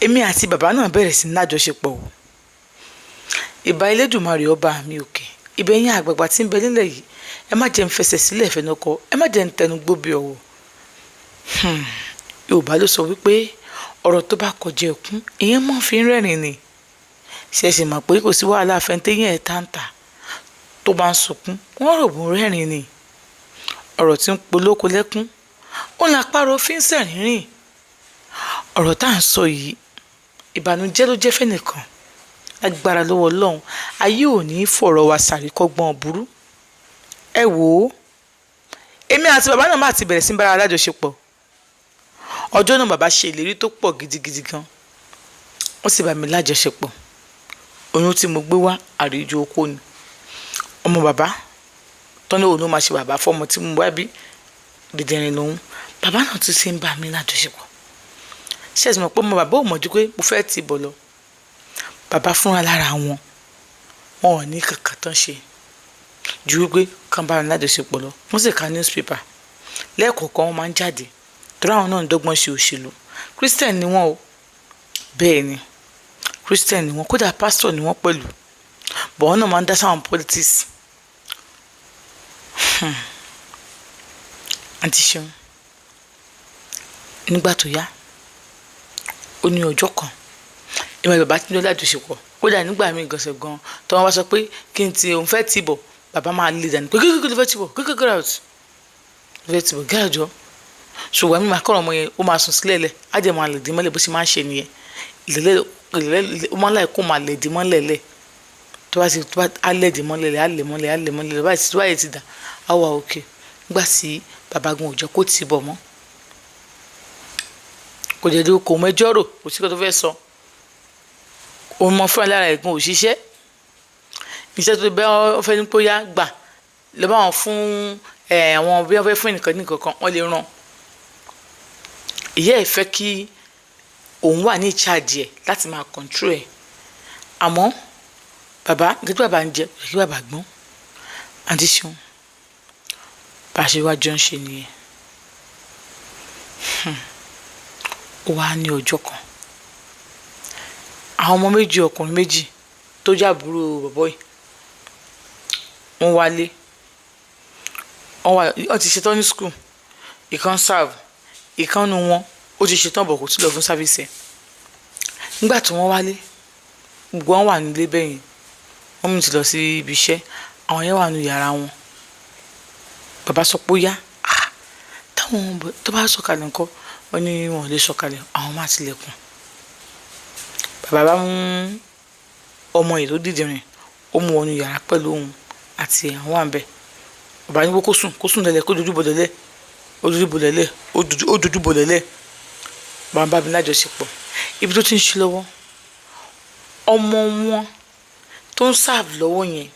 èmi àti bàbá náà bẹ̀rẹ̀ sí ní lájọṣepọ̀ o. ìbà Elédùmarè ọba mi òkè, ìbẹ̀yìn àgbààgbà tí ń bẹ nílẹ̀ yìí, ẹ má jẹ́ ń fẹsẹ̀ sílẹ̀ fẹnukọ, ẹ má jẹ́ ń tẹnu gbóbi ọ̀wọ̀. Yorùbá ló sọ wípé ọ̀rọ̀ tó bá kọjá ẹkún ìyẹn mọ́ fi ń rẹ́rìn ni. ṣẹ̀ṣẹ̀ mọ̀ pé kò sí wàhálà fẹ́ntẹ́yìn ẹ̀ táǹtà tó bá ń sunkún wọ́n rò bó rẹ́rìn ni. ọ̀rọ̀ tí ń polóko lẹ́kún òun làpárò fi ń sẹ̀rín rìn. ọ̀rọ̀ tá à ń sọ yìí ìbànújẹ́ ló jẹ́ fẹ́nìkan. agbára lọ́wọ́ Ọlọ́run ayé ò ní fọ̀rọ̀ wa ṣàríkọ́gbọ́n burú. ẹ wò ó, èmi àti bàbá náà má ti bẹ̀rẹ̀ sí bára alájọṣepọ̀. ọjọ́ náà bàbá ṣe ìlérí tó pọ̀ gidigidi gan, wọ́n sì bá mi lájọṣepọ̀. oyún tí mo gbé wá àríjọ okó ni. ọmọ bàbá tọ́ni òun ló máa ṣe bàbá fọ́mọ tí mo wá bí dìdìrín lòun. bàbá náà tún ṣe ń bá mi lájọṣepọ̀. ṣé ẹ sì mọ̀ pé ọmọ bàbá ò mọ̀jú pé mo fẹ́ tì bọ̀ lọ. bàbá fúnra lára wọn ò ní kankan tán ṣe ju wípé kàn bá mi lájọṣepọ̀ lọ. wọ́n sì ka newspaper lẹ́ẹ̀kọ̀ọ̀kan wọ́n máa ń jáde torí àwọn náà ń dọ́gbọ́n ṣe òṣèlú. Christian ni wọ́n o, bẹ́ẹ̀ ni Christian ni wọ́n, kódà pastor ni wọ́n pẹ̀lú, bọ̀ wọ́n náà máa ń dá sáwọn politics. àǹtí Ṣeun nígbà tó yá ó ní ọjọ́ kan ìmọ̀ bàbá tí ń lọ lájọṣepọ̀, kódà nígbà míì gànṣẹ̀ gan tó wọ́n wá sọ pé kí n ti òun fẹ́ tì bọ̀, bàbá máa lè dànù pé kékeré ló fẹ́ tì bọ̀, kékeré get out ló fẹ́ tì bọ̀ gẹ́ àjọ. ṣùgbọ́n mi máa kọ́ ọmọ yẹn ó máa sùn sílẹ̀ lẹ̀ á jẹ́ máa lè dín mọ́lẹ̀ bó ṣe máa ń ṣe nìyẹn. ìlẹ̀lẹ̀ ó máa ń láì kó máa lè dín mọ́lẹ̀ lẹ̀ tó bá ti á lẹ̀ dín mọ́lẹ̀ lẹ̀ á lè mọ́lẹ̀ á lè mọ́lẹ̀ lẹ̀ báyìí ti dà á wà òkè. nígbà tí bàbá gan ò jẹ́ kó tì bọ̀ mọ́, kò jẹ́ kó mẹ́jọ́ rò, kò sí kó tó fẹ́ sọ. òun mọ fúnra lára ẹ̀gbọ́n òṣìṣẹ́ iṣẹ́ tó bẹ́ ọ fẹ́ ní pé ó yá gbà lọ́ bá wọn fún àwọn bí wọ́n fẹ́ fún ẹnìkan ní nǹkan kan wọ́n lè ràn. ìyá ẹ̀ fẹ́ kí òun wà ní ìcháàjì ẹ̀ láti máa control ẹ̀, àmọ́ bàbá nǹkan tí bàbá ń jẹ kò kí bàbá gbọ́n. àǹtí Ṣeun bá a ṣe wá jọ ń ṣe nìyẹn. ó wá ní ọjọ́ kan àwọn ọmọ méjì ọkùnrin méjì tó jábúrò bọ̀bọ́ yìí wọ́n wálé. wọ́n ti ṣetán ní school, ìkan serve, ìkan nu wọn ó ti ṣetán bọ̀ kò tí lọ fún service ẹ̀. nígbà tí wọ́n wálé gbogbo wọn wà nílé bẹ́yìn, wọ́n mú ti lọ sí ibi iṣẹ́, àwọn yẹn wà nínú yàrá wọn. bàbá sọ pé ó yá táwọn tó bá sọ̀kalẹ̀ nǹkan wọ́n ní wọn ò lè sọ̀kalẹ̀, àwọn máa tilẹ̀kùn. bàbá bá mú ọmọ yìí tó dìdìrín ó mú wọnú yàrá pẹ̀lú òun àti àwọn àbẹ̀. bàbá ní kó sùn lẹ́lẹ̀ kó dojú bolẹ̀lẹ̀ ó dojú bolẹ̀lẹ̀. bàbá bá mi lájọṣepọ̀ ibi tó ti ń ṣe lọ́wọ́ ọmọ wọn tó ń serve lọ́wọ́ yẹn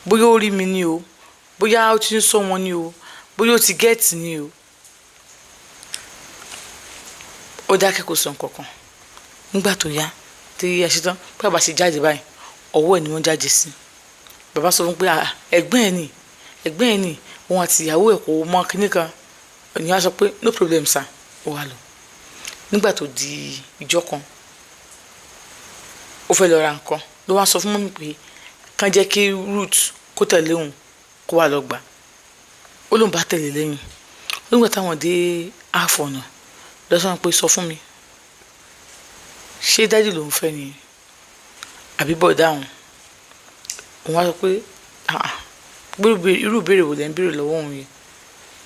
bóyá ó rí mi ni o, bóyá ó ti ń sọ wọn ni o, bóyá ó ti gẹ́ẹ̀tì ni o. ó dákẹ́ kó sọ nǹkan kan. nígbà tó yá tí a ṣe tán pé bàbá ṣe jáde báyìí ọwọ́ ẹ̀ ni wọ́n jáde sí. bàbá sọ fún pé ẹ̀gbọ́n ẹ̀ ni òun àti ìyàwó ẹ̀ kò mọ kinní kan. ènìyàn á sọ pé no problem sir, ó wà lọ. nígbà tó di ìjọ kan ó fẹ́ lọ ra nǹkan ló wá sọ fún mọ́mí pé kàn jẹ́ kí Ruth kó tẹ̀lé òun kó wà lọ gbà. ó lóun bá tẹ̀lé lẹ́yìn. nígbà táwọn dé àfọ̀nà lọ́sàn-án pé sọ fún mi ṣé dádì lòun fẹ́ ni àbí bọ̀dá òun. òun wá sọ pé irú ìbéèrè wo lẹ́ ń béèrè lọ́wọ́ òun yẹn,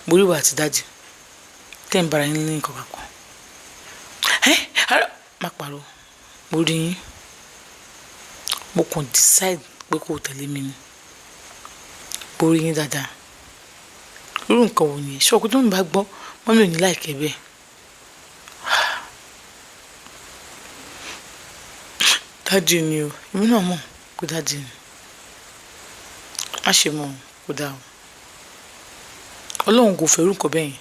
mo rí ìwà àti dádì tẹ́ ń bára yín ní nǹkan papọ̀. má pàrọ̀, mo rí yín, mo kàn decide pé kò tẹ̀lé mi ni, mo rí yín dáadáa. irú nǹkan wo ni ṣọ́ọ̀kú tó ń bá gbọ́ mọ́mí ò ní láìkẹ́ bẹ́ẹ̀. dádì ni o, èmi náà mọ̀ pé dádì ni, má ṣe mọ̀ kó dáa o. Ọlọ́run kò fẹ́ irú nǹkan bẹ́ẹ̀ yẹn.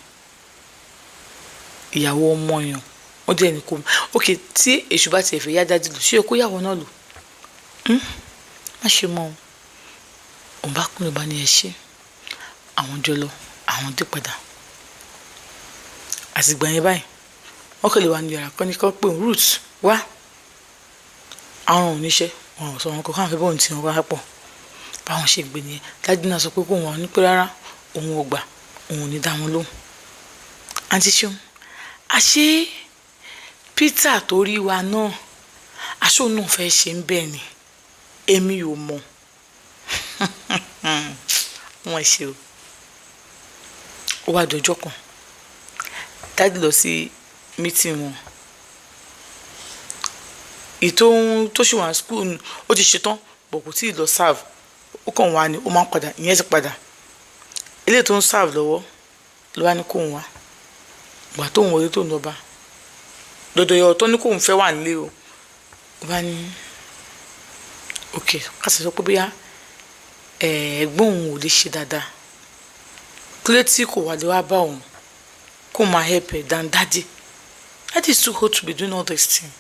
ìyàwó ọmọ yẹn wọ́n dẹ̀ ní kó ok tí èṣù bá tiẹ̀ fẹ́ yá dádì lò ṣé o kó yàwó náà lò. má ṣe mọ̀ o. òun bá kúnlẹ̀ bá ní ẹ ṣe àwọn jọ lọ àwọn dé padà. àtìgbà yẹn báyìí wọ́n kàn lè wà ní yàrá kan ní kọ́ pé Ruth wá àwọn oníṣẹ́ wọn ò sọ wọn kò káwọn fẹ́ bọ́ọ̀n tí wọn wá pọ̀ báwọn ṣe gbé nìyẹn. Dádì náà sọ pé kóun wà ní pé rárá òun ò gbà òun ò ní dá wọn lóhùn. àǹtí Ṣeun àṣé Peter tó rí wa náà aṣọ náà fẹ́ ṣe ń bẹ́ẹ̀ ni èmi ò mọ̀ wọ́n ṣe o. ó wá dọjọ́ kan Dádì lọ sí meeting wọn ìtò tó ṣì wà school ó ti ṣetán bọ̀ kò tí ì lọ serve ó kàn wá ní ó máa ń padà ìyẹn ti padà ilé tó ń serve lọ́wọ́ ló wá ní kóun wá ìgbà tóun wọlé tó ń lọ bá dọ̀dọ̀ yọ̀ tó ní kóun fẹ́ wà nílé o ó bá ní ok kásì sọ pé bóyá ẹ̀gbọ́n òun ò lè ṣe dáadáa kílé tí kò wá lè wá bá òun kó máa help ẹ̀ than Daddy is too old to be doing all this thing.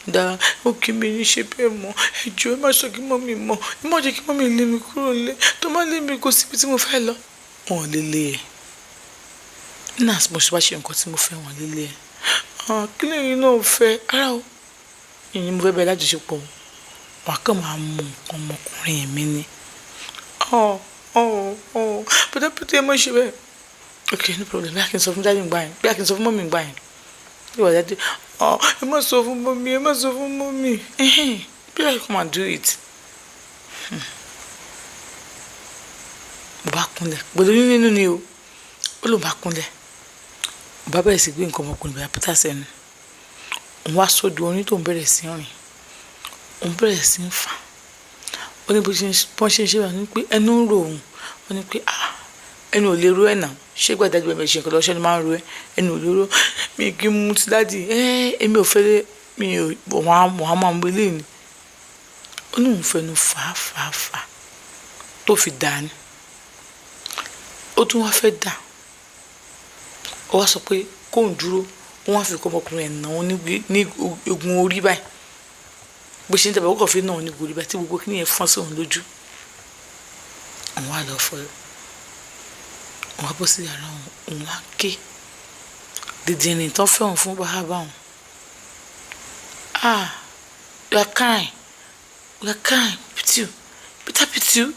Da òkè mi ní ṣe bẹ́ẹ̀ mọ́ ẹjọ́ ẹ má sọ kí mọ́mì mọ́ ẹ má jẹ́ kí mọ́mì lé mi kúrò lé tó má lé mi kó síbi tí mo fẹ́ lọ. wọn ò lè lé ẹ nínú àti mo ṣe bá ṣe nǹkan tí mo fẹ́ wọn lè lé ẹ kí lẹ́yìn náà fẹ́ ara o ìyẹn mo fẹ́ bẹ́ẹ̀ lájọṣepọ̀ wà á kàn máa mú nǹkan ọmọkùnrin mi ni bọ́dá pété ẹ má ṣe bẹ́ẹ̀ ok no problem bí a kì í sọ fún Daddy gbà yẹn bí a kì í sọ fún mọ́mì gbà yẹn bí wà Daddy ẹ má sọ fún mọ́mì ẹ má sọ fún mọ́mì bí a come and do it. mo bá kúnlẹ̀ pẹ̀lú nínú ni o ó lóun bá kúnlẹ̀ mo bá bẹ̀rẹ̀ sí gbé nǹkan ọmọkùnrin bẹ̀rẹ̀ Peter sẹ́nu òun wá sódò orin tó ń bẹ̀rẹ̀ sí rìn òun bẹ̀rẹ̀ sí ń fà ó ní bọ́n ṣe ń ṣe wà ní pé ẹnu ń ro òun ó ní pé ẹnu ò lè ro ẹ̀ náà ṣé gbàdájú ẹ̀mẹ̀ ṣe nǹkan lọ́ṣẹ́ ni máa ń ro ẹ̀ ẹnu ò lè ro mi kì í mú ti Daddy èmi ò fẹ́ mi ò wọ́n á máa ń gbélé ni ó ní òun fẹnu fà tó fi dà ní ó tún wá fẹ́ dà ó wá sọ pé kóun dúró wọ́n á fi kọ́ ọmọkùnrin ẹ̀ náà ní egun orí báyìí bó ṣe ń tẹ̀bẹ̀ ó kàn fi náà ní egun orí báyìí tí gbogbo kí ni ẹ̀ fọ́n sí òun lójú òun wá lọ fọ́ òun wá bọ́ sí yàrá òun wá ké dìdìrín tán fẹ́ òun fún bàbá òun you are kind Peter Pitiu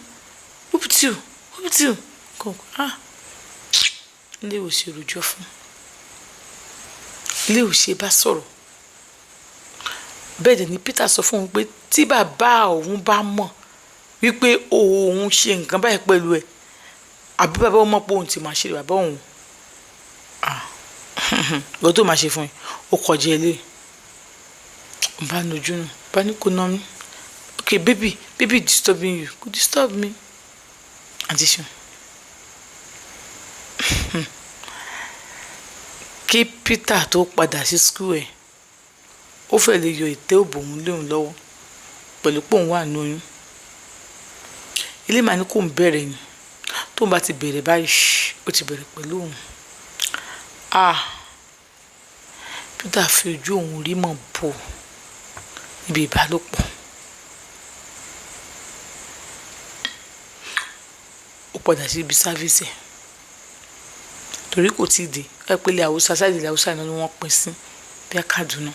who Pitiu kò ilé ò ṣe rojọ́ fún ilé ò ṣe bá sọ̀rọ̀ bẹ́ẹ̀ dẹ̀ ni Peter sọ fún òun pé tí bàbá òun bá mọ̀ wípé òun ṣe nǹkan báyìí pẹ̀lú ẹ̀ àbí bàbá òun mọ̀ pé òun ti máa ṣe bàbá òun lọ́dọ̀ tó máa ṣe fún ẹ ó kọjá ilé bá nojú nù bá ní kò ná mi okay baby disturbing you kò disturb me àǹtí Ṣeun kí Peter tó padà sí school ẹ̀ ó fẹ́ lè yọ ètè òbòun léun lọ́wọ́ pẹ̀lú pé òun wà lóyún ilé màá ní kò ń bẹ̀rẹ̀ ni tó ń bá ti bẹ̀rẹ̀ báyìí ó ti bẹ̀rẹ̀ pẹ̀lú òun Peter fi ojú òun rí mọ̀ bò níbi ìbálòpọ̀ ó padà sí ibi sáfíìsì ẹ̀ torí kò tí ì dé ẹ pé ilẹ̀ Haúsá sáìdì ilẹ̀ Haúsá náà ni wọ́n pín sí bí i Kaduna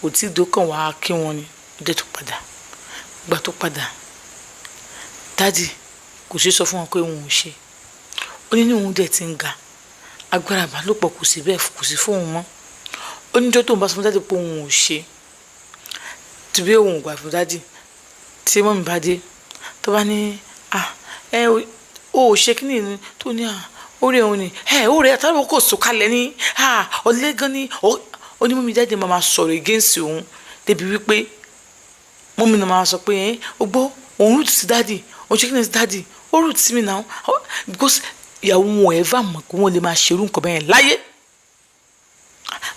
kò tí ì dókàn wá kí wọ́n ní ó dé tó padà gbà tó padà Daddy kò ṣe sọ fún wọn pé òun ò ṣe ó ní òun dẹ̀ ti ń ga agbára ìbálòpọ̀ kò sí bẹ́ẹ̀ kò sí fóun mọ́ ó níjọ́ tó ń bá sọ fún Daddy pé òun ò ṣe tí bí òun ò gbà fún Daddy tí mọ́mí bá dé tó bá ní ó ṣe kí ni tó ní orí òun ni orí àtàwọn kò sọ kalẹ̀ ní ọ̀lẹ́gàn ní onímọ̀mí Daddy máa sọ̀rọ̀ against òun débi wípé mọ́mí náà máa sọ pé ó gbọ́ òun root sí Daddy òun ṣe kí ni sí Daddy ó root sí mi náà because ìyàwó wọn ẹ̀ bá mọ̀ pé wọ́n lè máa ṣerú nǹkan bẹ́ẹ̀ láyé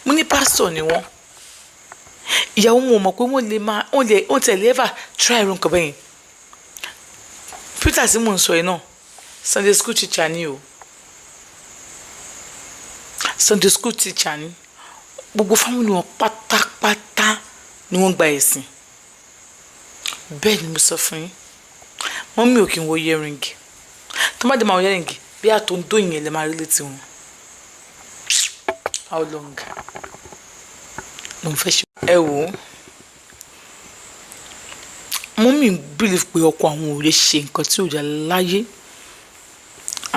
mo ní pásítọ̀ ni wọ́n ìyàwó wọn mọ̀ pé wọ́n tẹ̀lé ever try irú nǹkan bẹ́ẹ̀ Peter tí mò ń sọ yìí náà Sunday school teacher ni o Sunday school teacher ni gbogbo family wọn pátápátá ni wọ́n gba ẹ̀sìn bẹ́ẹ̀ ni mo sọ fún yín mọ́mí ò kí n wọ yẹ́rìngì tó má dé máa wọ yẹ́rìngì bí àtò ń dóyìn ẹ̀ lè máa rí létí wọn how long. lòun fẹ́ ṣe. ẹ wò ó mọ́mì believe pé ọkọ àwọn ò lè ṣe nǹkan tí ò dá láyé.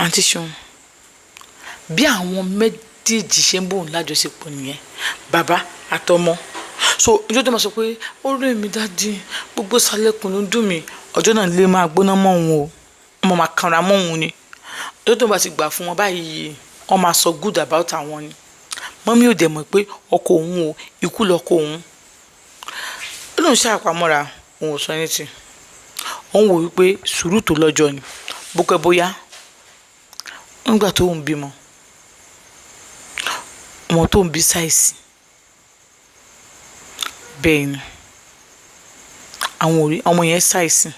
àǹtí Ṣeun bí àwọn méjèèjì ṣe ń bóun lájọṣepọ̀ nìyẹn, bàbá àtọmọ. so ọjọ́ tó máa sọ pé ó rẹ̀ mí dáàdì, gbogbo sálẹ̀kùn ló ń dùn mí, ọjọ́ náà lè máa gbóná mọ́ òun o, ọmọ máa kanra mọ́ òun ni. ọjọ́ tó bá ti gbà fún wọn báyìí wọ́n máa sọ good about àwọn ni. mọ́mí ò dẹ̀ mọ̀ pé ọkọ òun o, ikú lọkọ òun. ó lóun ṣàpamọ́ra, òun ò sọ anything. òun wò wípé sùúrù tó lọ́jọ́ ni, bókẹ́ bóyá nígbà tó ń bímọ ọmọ tó ń bí sáìsì bẹ́ẹ̀ ni àwọn òrí ọmọ yẹn sáìsì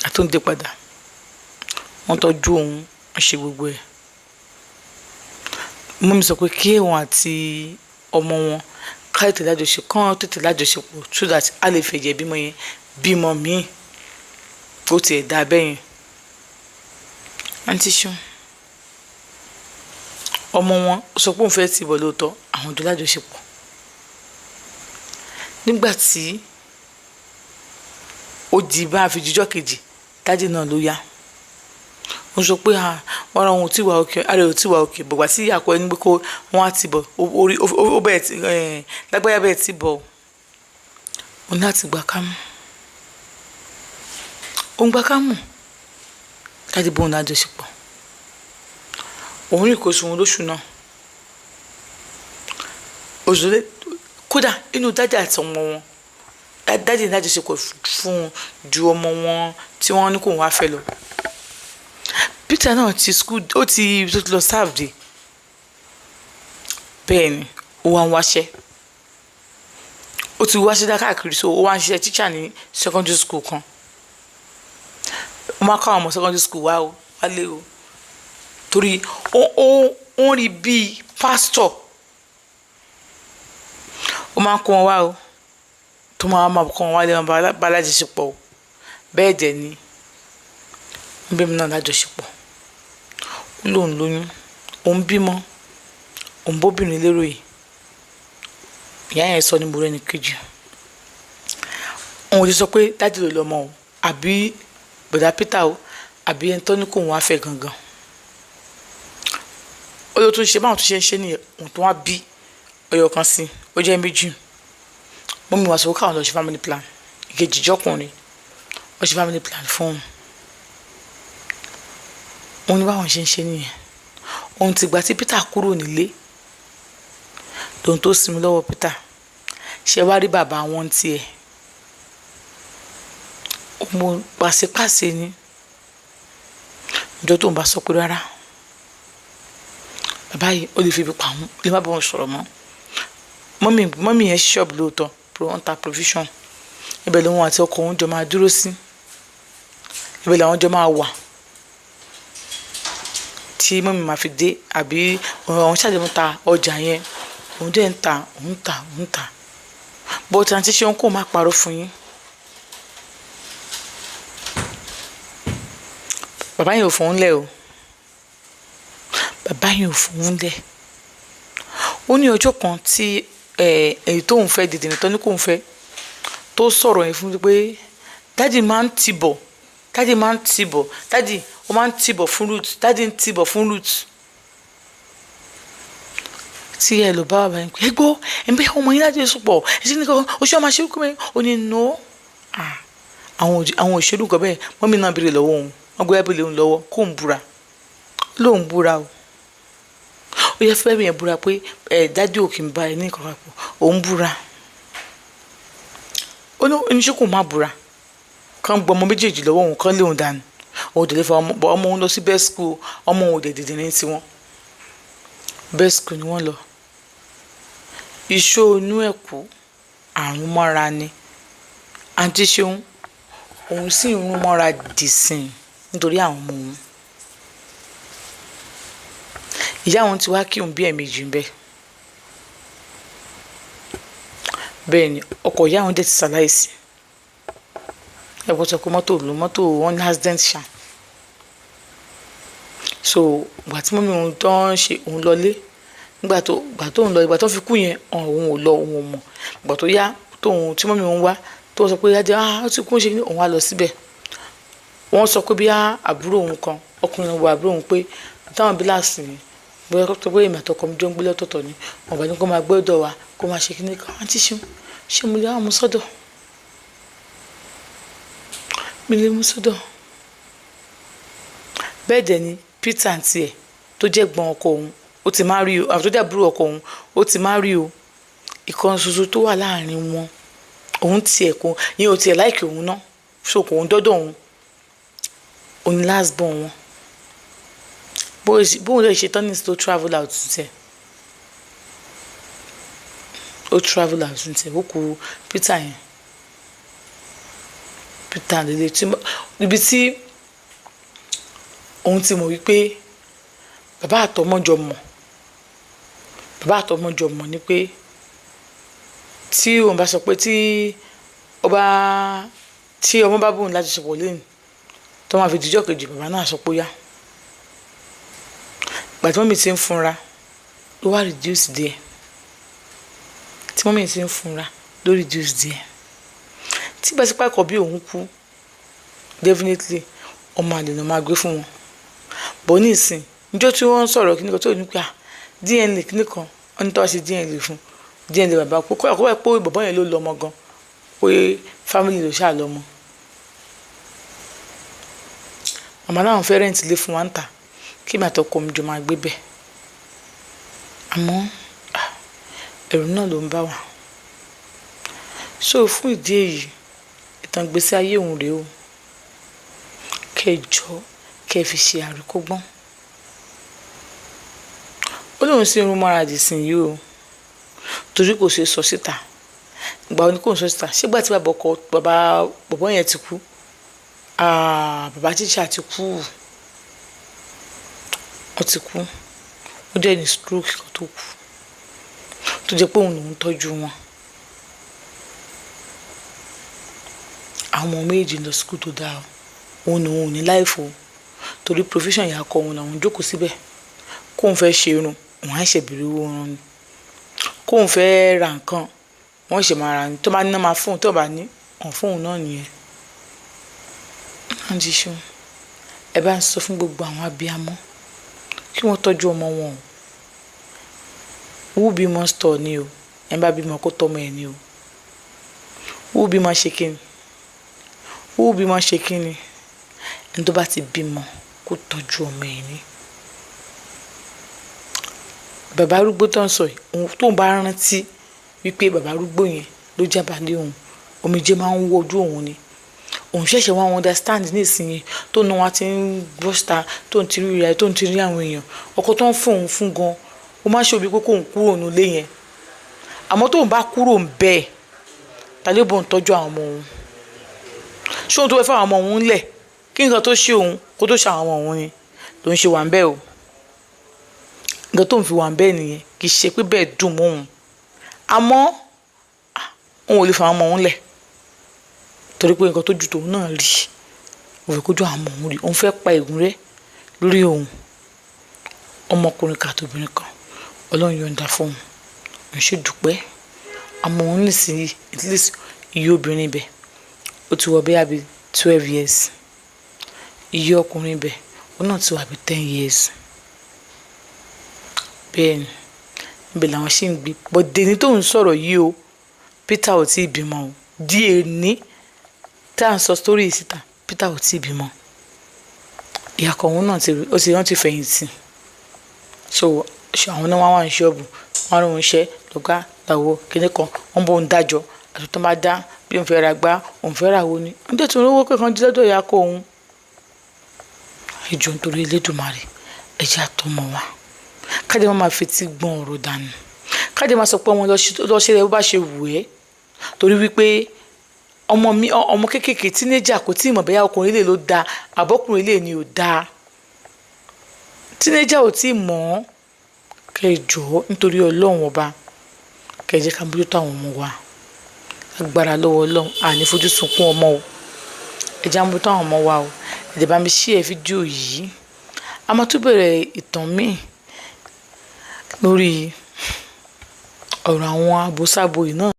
àtúndé padà wọ́n tọ́jú òun wọ́n ṣe gbogbo ẹ̀. mọ́mí sọ pé kí òun àti ọmọ wọn ká tètè lájọṣepọ̀ so that a lè fẹ̀jẹ̀ bímọ yẹn bímọ míì ó tiẹ̀ dá bẹ́ẹ̀ yẹn. àǹtí Ṣeun ọmọ wọn sọ pé òun fẹ́ tì bọ̀ lóòótọ́, àwọn ọ̀dọ́ lájọṣepọ̀. nígbà tí ó di bá a fi jíjọ́ kejì dáàdì náà ló yá. ó sọ pé wọ́n ra ohun tí wà òkè ààrẹ ò tí wà òkè bọ̀gbà tí àkọ́ ẹni pé kó wọ́n á ti bọ̀ orí ó bẹ̀rẹ̀ tí lágbáyà bẹ̀rẹ̀ tí bọ̀ ó ní láti gbà kámú. ó ń gbà kámú dáàdì bóun lájọṣepọ̀. òun rìn kó sun òun lóṣù náà. òṣèlú kódà inú dáàdì àti ọmọ wọn dáàdì lájọṣepọ̀ fún un ju ọmọ wọn tí wọ́n ní kó wọ́n á fẹ́ lọ. Peter náà ti school ó ti lọ sáàbì bẹ́ẹ̀ ni ó wá ń wáṣẹ́ ó ti wáṣẹ́ dá káàkiri, so ó wá ń ṣiṣẹ́ teacher ní secondary school kan. ó máa kọ́ àwọn ọmọ secondary school wálé o torí ó ń rí bíi pastor. ó máa ń kó wọn wá o tó máa kó wọn wálé wọn bá lájọṣepọ̀ o. bẹ́ẹ̀ dẹ̀ ni wọ́n bí mi náà lájọṣepọ̀. ó lóun lóyún òun bímọ òun bóbìnrin lérò yìí. ìyá yẹn sọ ní mo rẹ́ni kejì. òun ò ti sọ pé dájú ló lọ́mọ o àbí bọ̀dá Peter o àbí ẹni tó ní kóun wá fẹ́ gangan. ó ló tún ṣe báwọn tún ṣe ń ṣe nìyẹn, òun tó wá bí ọyọ kan sí ó jẹ́ méjì. mọ́mí wá sọ pé káwọn lọ ṣe family plan, ìkejì jọkùnrin wọ́n ṣe family plan fún òun. òun ní báwọn ṣe ń ṣe nìyẹn. òun ti gbà tí Peter kúrò nílé lòun tó sinmi lọ́wọ́ Peter. ṣe wá rí bàbá wọn tiẹ̀ mo pàṣípàṣẹ ni ìjọ tó ń bá sọ pé rárá bàbá yìí ó lè fi ibi pa àwọn lè má bá wọn sọ̀rọ̀ mọ́. mọ́mí yẹn ṣọ́ọ̀bù lóòótọ́ wọ́n ta provision. ibẹ̀ lòun àti ọkọ òun jọ máa dúró sí, ibẹ̀ làwọn jọ máa wà tí mọ́mí máa fi dé àbí àwọn ṣàjẹmọ́ ta ọjà yẹn òun dẹ̀ ń ta bó ti àǹtí Ṣeun kó má parọ́ fún yín. bàbá yẹn ò fòun lẹ̀ o, bàbá yẹn ò fòun lẹ̀. ó ní ọjọ́ kan tí èyí tóun fẹ́ dìde nìtọ́ ní kóun fẹ́ tó sọ̀rọ̀ yẹn fún mi pé dáàdì máa ń tibọ̀ dáàdì ó máa ń tibọ̀ fún root dáàdì ń tibọ̀ fún root. tí ẹ lọ bá bàbá yẹn pé gbọ́ ẹ̀ńbẹ́ ọmọ yín láti sùpọ̀ ẹ̀sìn nìkan oṣù ọmọ aṣẹ́wó kúmẹ́ ó ní no. àwọn òṣèlú kan bẹ́ẹ̀ mọ́mí náà béèrè lọ́wọ́ òun wọ́n gbé ẹ̀bùn lòun lọ́wọ́ kó ń búra lóun búra o. ó yẹ fẹ́ mi yẹn búra pé dáàdì ò kì í bá ẹ ní ìkọ̀kọ̀ àpò òun búra. ó ní oníṣẹ́ kò má búra kàn gbọ́ ọmọ méjèèjì lọ́wọ́ òun kàn léun dànù òun tẹ̀lé fún ọmọ òun lọ sí best school ọmọ òun dẹ̀ dìde ní tiwọn best school ni wọ́n lọ. iṣó inú ẹ̀kú àrùn mọ́ra ni àǹtí Ṣeun òun sì ń rún mọ́ra dìsìn nítorí àwọn ọmọ òun. ìyá òun ti wá kí òun bí ẹ̀ẹ̀mejì ń bẹ. bẹ́ẹ̀ ni ọkọ ìyá òun dẹ̀ ti ṣaláìsí. ẹ̀gbọ́n sọ pé mọ́tò wọn ní accident ṣá. so ìgbà tí mọ́mí òun tó ń ṣe òun lọlé ìgbà tó ń lọ ìgbà tó fi kú yẹn òun ò lọ òun ò mọ̀ ìgbà tó yá tóun tí mọ́mí òun wá tó sọ pé yájẹ́ ó ti kú ṣe ní òun wá lọ síbẹ̀ wọ́n sọ pé bí àbúrò òun kan ọkùnrin wa àbúrò òun pé táwọn bíláàsì ni bóyá tó pé èmi àtọkọ mi jọ ń gbé lọ́tọ̀ọ̀tọ̀ ni wọn bá ní kó máa gbé ọ̀dọ̀ wa kó máa ṣe kí ní káwọn ti ṣe mo lè wá mú sọ́dọ̀ mi lè mú sọ́dọ̀ bẹ́ẹ̀ dẹ̀ ni Peter àǹtí ẹ̀ tó jẹ́ gbọ́n ọkọ òun ó ti má rí o àbúrò tó jẹ́ àbúrò ọkọ òun ó ti má rí o ìkan ṣoṣo tó wà láàrin wọn òun tiẹ̀ kó yín ò tiẹ̀ láìkì òun náà ṣòkò òun dọ́dọ̀ òun ní last born wọn bóun lè ṣe tán ní tó travel out tẹ̀ ó travel out tẹ̀ ó kú Peter yẹn Peter lè ibi tí òun ti mọ̀ wípé bàbá àtọmọ́jọ mọ̀ ni pé tí òun bá sọ pé tí ọmọ bá bóun láti sọpọ̀ lẹ́nu tó máa fi dijọ́ kejì bàbá náà sọ pé ó yá ìgbà tí mọ́mí ti ń funra ló wá reduce díẹ̀ tí bá sí pàkọ́ bí òun kú definitely ọmọ àlè náà máa gbé fún wọn bọ́ ní ìsìn níjọ́ tí wọ́n ń sọ̀rọ̀ kíníkan tó ní pé DNA kíníkan wọ́n ní tó wá sí DNA fún DNA bàbá pé kó àkọ́wọ́ pé bàbá yẹn ló lọ́mọ gan pé family ló ṣáà lọ́mọ màmá náà fẹ́ rẹ́ǹtì lé fún wa ń tà kí màá tọkọ mi jọ máa gbé bẹ́ẹ̀ àmọ́ ẹ̀rù náà ló ń bá wa so fún ìdí èyí ìtàn ìgbésí ayé òun rèé o kẹjọ kẹ fi ṣe àríkọ́gbọ́n ó lóun sí irun mọ́ra dìsìn yìí o torí kò ṣe sọ síta ìgbà oní kò ń sọ síta ṣégbà tí bàbá yẹn ti kú bàbá tíṣà ti kú ó dẹ̀ ní stroke kan tó kú tó jẹ́ pé òun lòún tọ́jú wọn àwọn ọmọ méjì lọ sukùl tó dáa òun ni òun ò ní láìfò torí profession ìyá kọ òun làwọn jókòó síbẹ̀ kóun fẹ́ ṣe irun òun á ṣe bèrè owó wọn ni kóun fẹ́ ra nǹkan wọ́n ṣe máa ra ni tó bá ní náà máa fóun tó bá ní ọ̀n fóun náà nìyẹn náà ti ṣe ẹ bá ń sọ fún gbogbo àwọn abiyamọ kí wọ́n tọ́jú ọmọ wọn o wú bímọ stọ̀ ni o ẹ bá bímọ kó tọ́mọ ẹ̀ ni o wú bímọ ṣe kíni ẹni tó bá ti bímọ kó tọ́jú ọmọ ẹ̀ ni bàbá arúgbó tó ń sọ yìí òun tó ń bá rántí wípé bàbá arúgbó yẹn ló jábàálẹ̀ òun omijé máa ń wọ́jú òun ni òun ṣẹ̀ṣẹ̀ wá understand nísìnyí tó náà wá ti ń bọ́sítà tó ń tiri rẹ̀ tó ń tiri àwọn èèyàn ọkọ tó ń fún òun fún gan ó má ṣe òbí pé kóun kúrò nílé yẹn àmọ́ tóun bá kúrò ń bẹ́ẹ̀ tàlẹ́ bò ń tọ́jú àwọn ọmọ òun ṣé òun tó fẹ́ fún àwọn ọmọ òun lẹ̀ kí nǹkan tó ṣe òun kó tó ṣe àwọn ọmọ òun ni ló ń ṣe wà ń bẹ́ẹ̀ o nǹkan tó ń fi wà ń bẹ́ẹ̀ nìyẹn kì í ṣe pé bẹ́ẹ̀ dùn mọ́ òun àmọ́ òun ò lè fa àwọn ọmọ òun lẹ̀ torí pé nǹkan tó ju tòun náà rí òun fẹ́ kójú àwọn ọmọ òun rí òun fẹ́ pa ègún rẹ̀ lórí òun ọmọkùnrin kan àtòbìnrin kan ọlọ́run yọ̀ǹda fún òun òun ṣe dúpẹ́ àmọ́ òun nísìnyí at least iye obìnrin bẹ̀ ó ti wọ bí àbí 12 years iye ọkùnrin bẹ̀ ó náà ti wà bí 10 years bẹ́ẹ̀ ni ibẹ̀ làwọn ṣì ń gbé bọ́dé ní tóun sọ̀rọ̀ yìí o Peter ò tí ì bímọ o díẹ̀ ní tá à ń sọ sórí ìsìta Peter ò tí ì bímọ ìyàkọ̀ òun náà wọ́n ti fẹ̀yìntì so àwọn náà wá wà ní ṣọ́ọ̀bù wọn lóun ṣe lọ́gá làwọ̀ kíní kan wọ́n bó ń dájọ́ àti tó máa dá bí òun fẹ́ ra gbá òun fẹ́ ra wo ni wọ́n tètè rówó kankan jí lọ́dọ̀ ìyàkọ̀ òun ìjọ nítorí Elédùmarè ẹ̀jẹ̀ àtọmọ wa káde máa fetí gbọ́n ọ̀rọ̀ dànù káde máa sọ pé ọmọ lọ́ṣẹ́ rẹ̀ bó bá ṣe wù ẹ́ torí wípé ọmọ kéékèèké tínéjà kò tí ì mọ̀ bẹ́yà ọkùnrin ilé ló dáa àbọ́kùnrin ilé ni ò dáa tínéjà ò tí ì mọ̀ kẹjọ nítorí ọlọ́run ọba kẹjẹ ká bójútó àwọn ọmọ wa agbára lọ́wọ́ ọlọ́run àní fojú sunkún ọmọ o ẹ̀jẹ̀ á bójútó àwọn ọmọ wa o ẹ̀jẹ̀ bá mi ṣí ẹ̀ fídíò yìí a máa tún bẹ̀rẹ̀ ìtàn míì lórí ọ̀rọ̀ àwọn àbòsábo yìí náà.